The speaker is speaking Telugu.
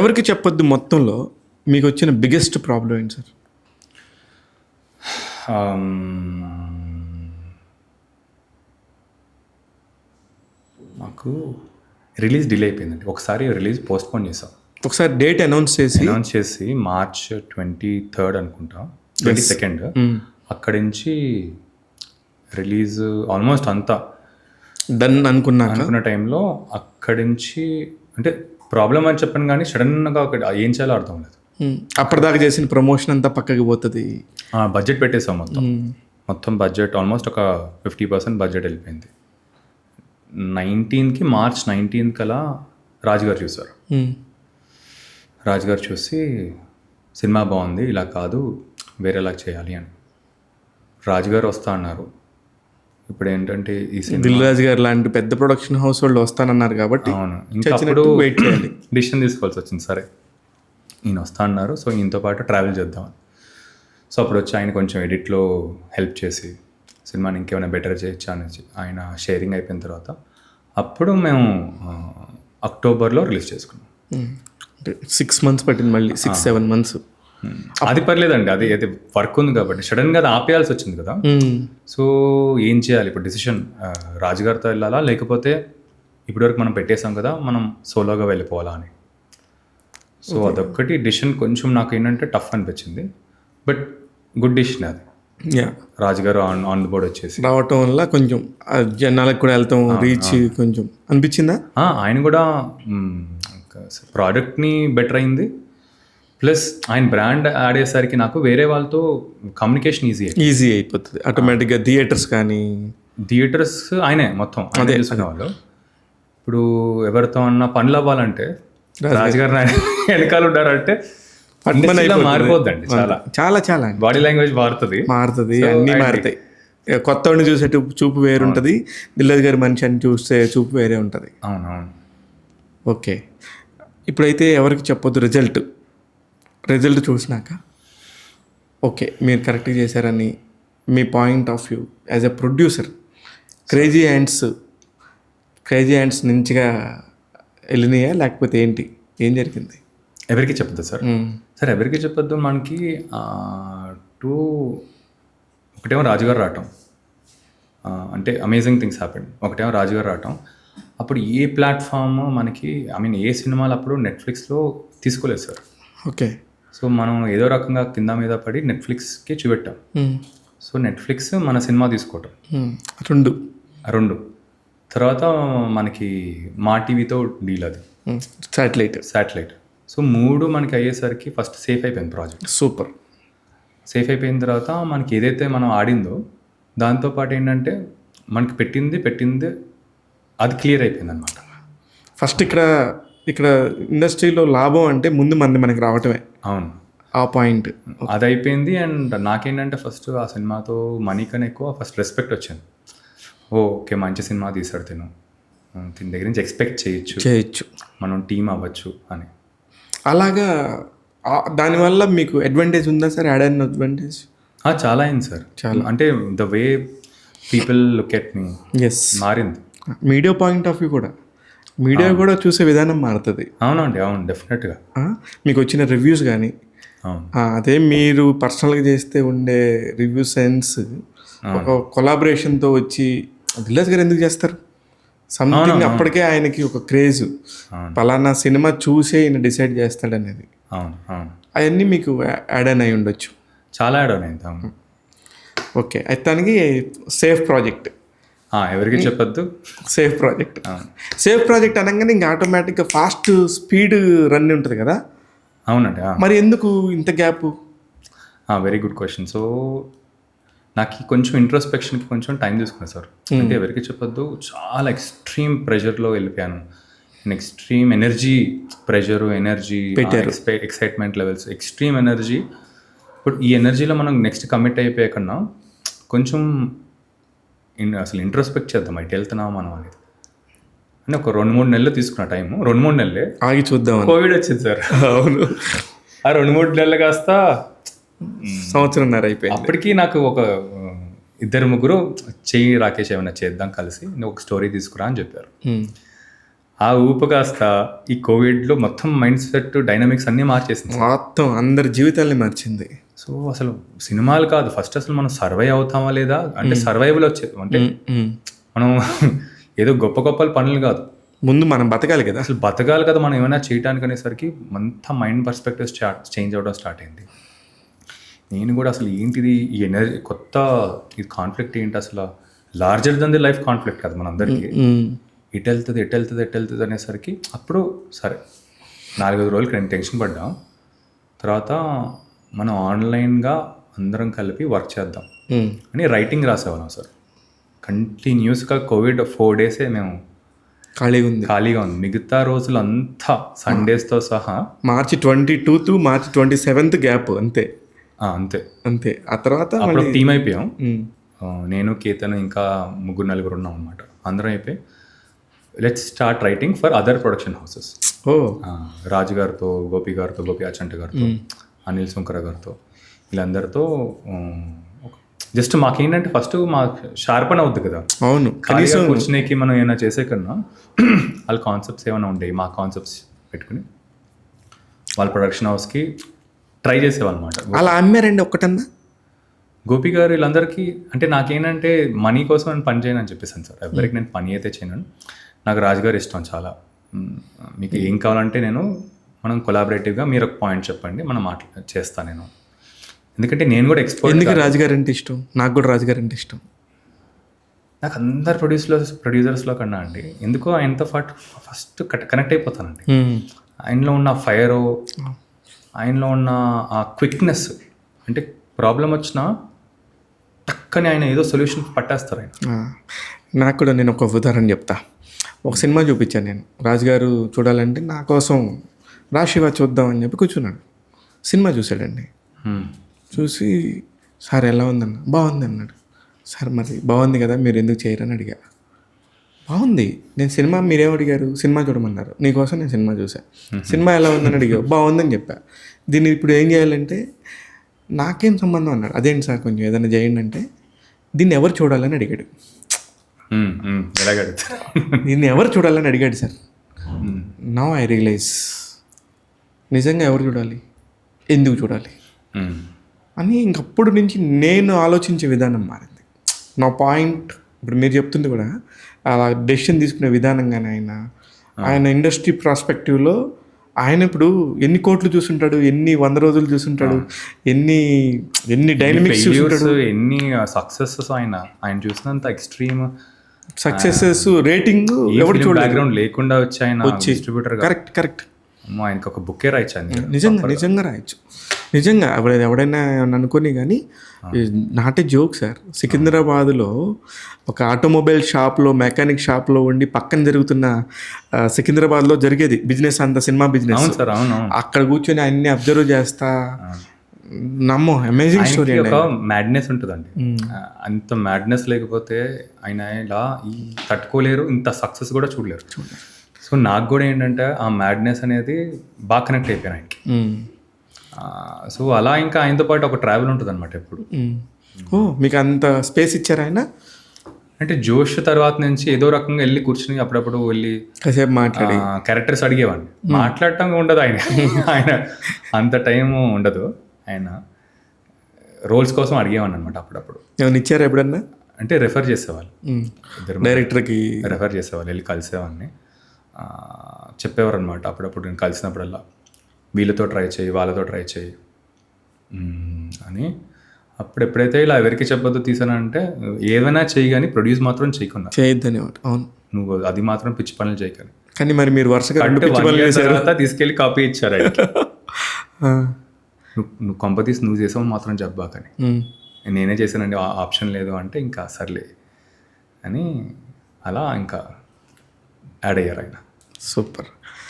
ఎవరికి చెప్పొద్దు మొత్తంలో మీకు వచ్చిన బిగ్గెస్ట్ ప్రాబ్లం ఏంటి సార్? మాకు రిలీజ్ డిలే అయిపోయిందండి. ఒకసారి రిలీజ్ పోస్ట్పోన్ చేసాం. ఒకసారి డేట్ అనౌన్స్ చేసి మార్చ్ 23rd అనుకుంటా, 22nd అక్కడి నుంచి రిలీజ్ ఆల్మోస్ట్ అంతా డన్ అనుకున్న టైంలో అక్కడి నుంచి అంటే ప్రాబ్లం అని చెప్పాను కానీ సడన్గా అక్కడ ఏం చేయాలో అర్థం లేదు. అప్పటిదాకా చేసిన ప్రమోషన్ అంతా పక్కకి పోతుంది. బడ్జెట్ పెట్టేసాం మొత్తం బడ్జెట్ ఆల్మోస్ట్ ఒక 50% బడ్జెట్ వెళ్ళిపోయింది. 19th మార్చ్ 19th కలా రాజుగారు చూసారు. రాజుగారు చూసి సినిమా బాగుంది, ఇలా కాదు వేరేలా చేయాలి అని రాజుగారు వస్తా అన్నారు. ఇప్పుడు ఏంటంటే ఈ సినిమా దిల్ రాజు గారు లాంటి పెద్ద ప్రొడక్షన్ హౌస్ వాళ్ళు వస్తానన్నారు కాబట్టి అవును, ఇంకా అప్పుడు వెయిట్ చేయాలి, డిసిషన్ తీసుకోవాల్సి వచ్చింది. సరే ఈయన వస్తా అన్నారు, సో ఈయనతో పాటు ట్రావెల్ చేద్దామని. సో అప్పుడు వచ్చి ఆయన కొంచెం ఎడిట్లో హెల్ప్ చేసి సినిమాని ఇంకేమైనా బెటర్ చేయొచ్చా అని ఆయన షేరింగ్ అయిపోయిన తర్వాత అప్పుడు మేము అక్టోబర్లో రిలీజ్ చేసుకున్నాం. 6 months పట్టింది, మళ్ళీ 6-7 months. అది పర్లేదండి, అది అయితే వర్క్ ఉంది కాబట్టి సడన్గా అది ఆపేయాల్సి వచ్చింది కదా. సో ఏం చేయాలి ఇప్పుడు డిసిషన్, రాజుగారితో వెళ్ళాలా లేకపోతే ఇప్పటివరకు మనం పెట్టేసాం కదా మనం సోలోగా వెళ్ళిపోవాలా అని. సో అదొక్కటి డిసిషన్ కొంచెం నాకు ఏంటంటే టఫ్ అనిపించింది, బట్ గుడ్ డిసిషన్ అది. రాజుగారు ఆన్ ది బోర్డ్ వచ్చేసి రావటం వల్ల కొంచెం జనాలకు కూడా వెళ్తాం రీచ్ కొంచెం అనిపించిందా? ఆయన కూడా ప్రోడక్ట్ని బెటర్ అయింది, ప్లస్ ఆయన బ్రాండ్ ఆడేసరికి నాకు వేరే వాళ్ళతో కమ్యూనికేషన్ ఈజీ అయిపోతుంది ఆటోమేటిక్గా. థియేటర్స్ ఆయనే మొత్తం అదే చూసుకునే వాళ్ళు. ఇప్పుడు ఎవరితో అన్న పనులు అవ్వాలంటే రాజుగారు వెనకాల ఉన్నారంటే మారిపోద్దండి. చాలా చాలా చాలా బాడీ లాంగ్వేజ్ మారుతుంది, అన్నీ మారుతాయి. కొత్త వాడిని చూసే చూపు వేరు ఉంటుంది, దిల్రాజు గారి మనిషి అని చూస్తే చూపు వేరే ఉంటుంది. అవునవును. ఓకే, ఇప్పుడైతే ఎవరికి చెప్పొద్దు. రిజల్ట్ చూసినాక ఓకే మీరు కరెక్ట్గా చేశారని మీ point of view as a producer, crazy hands నుంచిగా వెళ్ళినాయా లేకపోతే ఏంటి, ఏం జరిగింది? ఎవరికి చెప్పద్దు సార్? సార్ ఎవరికి చెప్పొద్దు, మనకి ఒకటేమో రాజుగారు రావటం, అంటే అమేజింగ్ థింగ్స్ హ్యాపెన్. ఒకటేమో రాజుగారు రావటం, అప్పుడు ఏ ప్లాట్ఫామ్ మనకి ఏ సినిమాలు అప్పుడు నెట్ఫ్లిక్స్లో తీసుకోలేదు సార్. ఓకే, సో మనం ఏదో రకంగా కింద మీద పడి నెట్ఫ్లిక్స్కి చూపెట్టాం. సో నెట్ఫ్లిక్స్ మన సినిమా తీసుకోవటం రెండు తర్వాత మనకి మా టీవీతో డీల్, అది శాటిలైట్. సో 3 మనకి అయ్యేసరికి ఫస్ట్ సేఫ్ అయిపోయింది ప్రాజెక్ట్. సూపర్. సేఫ్ అయిపోయిన తర్వాత మనకి ఏదైతే మనం ఆడిందో దాంతోపాటు ఏంటంటే మనకి పెట్టింది అది క్లియర్ అయిపోయింది అనమాట. ఫస్ట్ ఇక్కడ ఇండస్ట్రీలో లాభం అంటే ముందు మనకి రావటమే. అవును, ఆ పాయింట్ అది అయిపోయింది. అండ్ నాకేంటంటే ఫస్ట్ ఆ సినిమాతో మనీ కన్నా ఎక్కువ ఫస్ట్ రెస్పెక్ట్ వచ్చింది. ఓకే మంచి సినిమా తీసాడు తిని దగ్గర నుంచి ఎక్స్పెక్ట్ చేయొచ్చు, మనం టీం అవ్వచ్చు అని. అలాగా దానివల్ల మీకు అడ్వాంటేజ్ ఉందా సార్? యాడ్ అయిన అడ్వాంటేజ్ చాలా అయింది సార్. చాలా అంటే the way people look at me మారింది. మీడియా పాయింట్ ఆఫ్ వ్యూ కూడా, మీడియా కూడా చూసే విధానం మారుతుంది. అవునండి, అవును, డెఫినెట్గా. మీకు వచ్చిన రివ్యూస్ కానీ అదే మీరు పర్సనల్గా చేస్తే ఉండే రివ్యూ సెన్స్ ఒక కొలాబరేషన్తో వచ్చి దిల్రాజు గారు ఎందుకు చేస్తారు సంథింగ్, అప్పటికే ఆయనకి ఒక క్రేజ్, పలానా సినిమా చూసే ఈయన డిసైడ్ చేస్తాడనేది. అవన్నీ మీకు యాడ్ ఆన్ అయి ఉండొచ్చు. చాలా యాడ్ ఆన్ అయింది. ఓకే, అయితే దానికి సేఫ్ ప్రాజెక్ట్ ఎవరికి చెప్పొద్దు. సేఫ్ ప్రాజెక్ట్ అనగానే ఇంకా ఆటోమేటిక్గా ఫాస్ట్ స్పీడ్ రన్ ఉంటుంది కదా. అవునండి. మరి ఎందుకు ఇంత gap? Very good question. So నాకు కొంచెం ఇంట్రోస్పెక్షన్కి కొంచెం టైం తీసుకున్నాను సార్. అంటే ఎవరికి చెప్పొద్దు, చాలా ఎక్స్ట్రీమ్ ప్రెషర్లో వెళ్ళిపోయాను. Extreme energy, excitement levels, extreme energy. ఇప్పుడు ఈ ఎనర్జీలో మనం నెక్స్ట్ కమిట్ అయిపోయాకన్నా కొంచెం అసలు ఇంట్రోస్పెక్ట్ చేద్దాం, ఇటు వెళ్తున్నాం మనం అనేది. అంటే ఒక 2-3 నెలలు తీసుకున్న టైము, 2-3 నెలలే ఆగి చూద్దాం. కోవిడ్ వచ్చింది సార్. అవును, ఆ 2-3 నెలలు కాస్త సంవత్సరంన్నర అయిపోయింది. అప్పటికి నాకు ఒక 2-3 చెయ్యి రాకేష్ ఏమైనా చేద్దాం కలిసి, నువ్వు ఒక స్టోరీ తీసుకురా అని చెప్పారు. ఆ ఊపు కాస్త ఈ కోవిడ్లో మొత్తం మైండ్ సెట్ డైనమిక్స్ అన్నీ మార్చేసింది. మొత్తం అందరి జీవితాల్ని మార్చింది. సో అసలు సినిమాలు కాదు, ఫస్ట్ అసలు మనం సర్వైవ్ అవుతామా లేదా అంటే సర్వైవల్ వచ్చేది. అంటే మనం ఏదో గొప్ప గొప్ప పనులు కాదు, ముందు మనం బతకాలి కదా. అసలు బతకాలి కదా మనం ఏమైనా చేయడానికి అనేసరికి అంతా మైండ్ పర్స్పెక్టివ్ చేంజ్ అవ్వడం స్టార్ట్ అయింది. నేను కూడా అసలు ఏంటిది ఈ ఎనర్జీ కొత్త ఈ కాన్ఫ్లిక్ట్ ఏంటి అసలు, larger than the life conflict కదా మనందరికీ. ఎటు వెళ్తుంది అనేసరికి అప్పుడు సరే 4-5 రోజులకి నేను టెన్షన్ పడ్డాం. తర్వాత మనం ఆన్లైన్గా అందరం కలిపి వర్క్ చేద్దాం అని రైటింగ్ రాసేవాళ్ళం సార్. కంటిన్యూస్గా కోవిడ్ 4 డేసే మేము ఖాళీగా ఉంది. మిగతా రోజులు అంతా సండేస్తో సహా March 22 to March 27 గ్యాప్ అంతే. ఆ తర్వాత అప్పుడు టీమ్ అయిపోయాం. నేను, కేతన్, ఇంకా 3-4 ఉన్నాం అనమాట. అందరం అయిపోయి let's start writing for other production houses. Raju గారితో, గోపి గారితో, గోపి ఆచంట గారితో, అనిల్ సుంకర గారితో, వీళ్ళందరితో జస్ట్ మాకేంటంటే ఫస్ట్ మాకు షార్పన్ అవుద్ది కదా. అవును, కనీసం కూర్చునేకి మనం ఏమైనా చేసే కన్నా వాళ్ళ కాన్సెప్ట్స్ ఏమైనా ఉండేవి, మా కాన్సెప్ట్స్ పెట్టుకుని వాళ్ళ ప్రొడక్షన్ హౌస్కి ట్రై చేసేవాళ్ళమాట. అలా అమ్మారండి ఒక్కటన్నా? గోపి గారు వీళ్ళందరికీ అంటే నాకేంటంటే మనీ కోసం నేను పని చేయను అని చెప్పేసాను సార్. ఎవరికి నేను పని అయితే చేయను. నాకు రాజుగారు ఇష్టం చాలా. మీకు ఏం కావాలంటే మనం కొలాబరేటివ్గా మీరు ఒక పాయింట్ చెప్పండి, మనం చేస్తాను నేను. ఎందుకంటే నేను కూడా ఎక్స్పోర్ట్. ఎందుకు రాజుగారు అంటే ఇష్టం? నాకు కూడా రాజుగారు అంటే ఇష్టం. నాకు అందరు ప్రొడ్యూసర్స్లో కన్నా అండి ఎందుకో ఆయనతో పాటు ఫస్ట్ కనెక్ట్ అయిపోతానండి. ఆయనలో ఉన్న ఫైరు, ఆయనలో ఉన్న ఆ క్విక్నెస్, అంటే ప్రాబ్లం వచ్చినా టక్కని ఆయన ఏదో సొల్యూషన్ పట్టేస్తారు ఆయన. నాకు కూడా నేను ఒక ఉదాహరణ చెప్తా. ఒక సినిమా చూపించాను నేను, రాజుగారు చూడాలంటే నా కోసం రాశివా చూద్దామని చెప్పి కూర్చున్నాడు. సినిమా చూశాడండి. చూసి సార్ ఎలా ఉందన్న, బాగుంది అన్నాడు. సార్ మరి బాగుంది కదా, మీరు ఎందుకు చేయరని అడిగా. బాగుంది, నేను సినిమా మీరేం అడిగారు, సినిమా చూడమన్నారు, నీకోసం నేను సినిమా చూసా. సినిమా ఎలా ఉందని అడిగావు, బాగుందని చెప్పా. దీన్ని ఇప్పుడు ఏం చేయాలంటే నాకేం సంబంధం అన్నాడు. అదేంటి సార్ కొంచెం ఏదైనా చేయండి అంటే, దీన్ని ఎవరు చూడాలని అడిగాడు. దీన్ని ఎవరు చూడాలని అడిగాడు సార్. నౌ ఐ రియలైజ్ నిజంగా ఎవరు చూడాలి, ఎందుకు చూడాలి అని ఇంకప్పుడు నుంచి నేను ఆలోచించే విధానం మారింది. నా పాయింట్ ఇప్పుడు మీరు చెప్తుంది కూడా అలా డెసిషన్ తీసుకునే విధానంగానే ఆయన ఇండస్ట్రీ ప్రాస్పెక్టివ్లో ఆయన ఇప్పుడు ఎన్ని కోట్లు చూసుంటాడు, ఎన్ని 100 రోజులు చూసుంటాడు, ఎన్ని డైనమిక్స్ చూసుంటాడు, ఎన్ని సక్సెసెస్ ఆయన చూసినంత ఎక్స్ట్రీమ్ సక్సెసెస్, రేటింగ్ ఎవరు చూడలేదు, బ్యాక్గ్రౌండ్ లేకుండా వచ్చి ఆయన డిస్ట్రిబ్యూటర్. కరెక్ట్ ఆయనకు ఒక బుక్కే రాయొచ్చు. నిజంగా రాయొచ్చు. నిజంగా ఎవడైనా అనుకోని కానీ నాట్ ఏ జోక్ సార్. సికింద్రాబాద్లో ఒక ఆటోమొబైల్ షాప్లో, మెకానిక్ షాప్లో ఉండి పక్కన జరుగుతున్న సికింద్రాబాద్లో జరిగేది బిజినెస్, అంత సినిమా బిజినెస్. అక్కడ కూర్చొని అన్ని అబ్జర్వ్ చేస్తా, నమ్మో అమేజింగ్ స్టోరీ. ఒక మ్యాడ్నెస్ ఉంటుందండి. అంత మ్యాడ్నెస్ లేకపోతే ఆయన ఇలా తట్టుకోలేరు, ఇంత సక్సెస్ కూడా చూడలేరు. సో నాకు కూడా ఏంటంటే ఆ మ్యాడ్నెస్ అనేది బాగా కనెక్ట్ అయిపోయాను ఆయనకి. సో అలా ఇంకా ఆయనతో పాటు ఒక ట్రావెల్ ఉంటుంది అనమాట ఎప్పుడు. మీకు అంత స్పేస్ ఇచ్చారు ఆయన? అంటే జోష్ తర్వాత నుంచి ఏదో రకంగా వెళ్ళి కూర్చుని అప్పుడప్పుడు వెళ్ళి కాసేపు మాట్లాడి క్యారెక్టర్స్ అడిగేవాడిని. మాట్లాడటం ఉండదు ఆయన అంత టైం ఉండదు. ఆయన రోల్స్ కోసం అడిగేవాడిని అనమాట అప్పుడప్పుడు. ఏమైనా ఇచ్చారా ఎప్పుడన్నా? అంటే రెఫర్ చేసేవాళ్ళు, డైరెక్టర్కి రెఫర్ చేసేవాళ్ళు, వెళ్ళి కలిసేవాడిని, చెప్పేవారు అనమాట. అప్పుడప్పుడు నేను కలిసినప్పుడల్లా వీళ్ళతో ట్రై చేయి, వాళ్ళతో ట్రై చేయి అని. అప్పుడు ఎప్పుడైతే ఇలా ఎవరికి చెప్పొద్దు తీసానంటే, ఏదైనా చేయి కానీ ప్రొడ్యూస్ మాత్రం చేయకుండా చేయొద్దని. అవును, నువ్వు అది మాత్రం పిచ్చి పనులు చేయకని. కానీ మరి మీరు వరుసగా తర్వాత తీసుకెళ్ళి కాపీ ఇచ్చారు ఆయనకి. నువ్వు కొంపతీసి నువ్వు చేసావు మాత్రం జబ్బాకని. నేనే చేశానండి, ఆప్షన్ లేదు అంటే ఇంకా సర్లే అని అలా ఇంకా యాడ్ అయ్యారు ఆయన. సూపర్.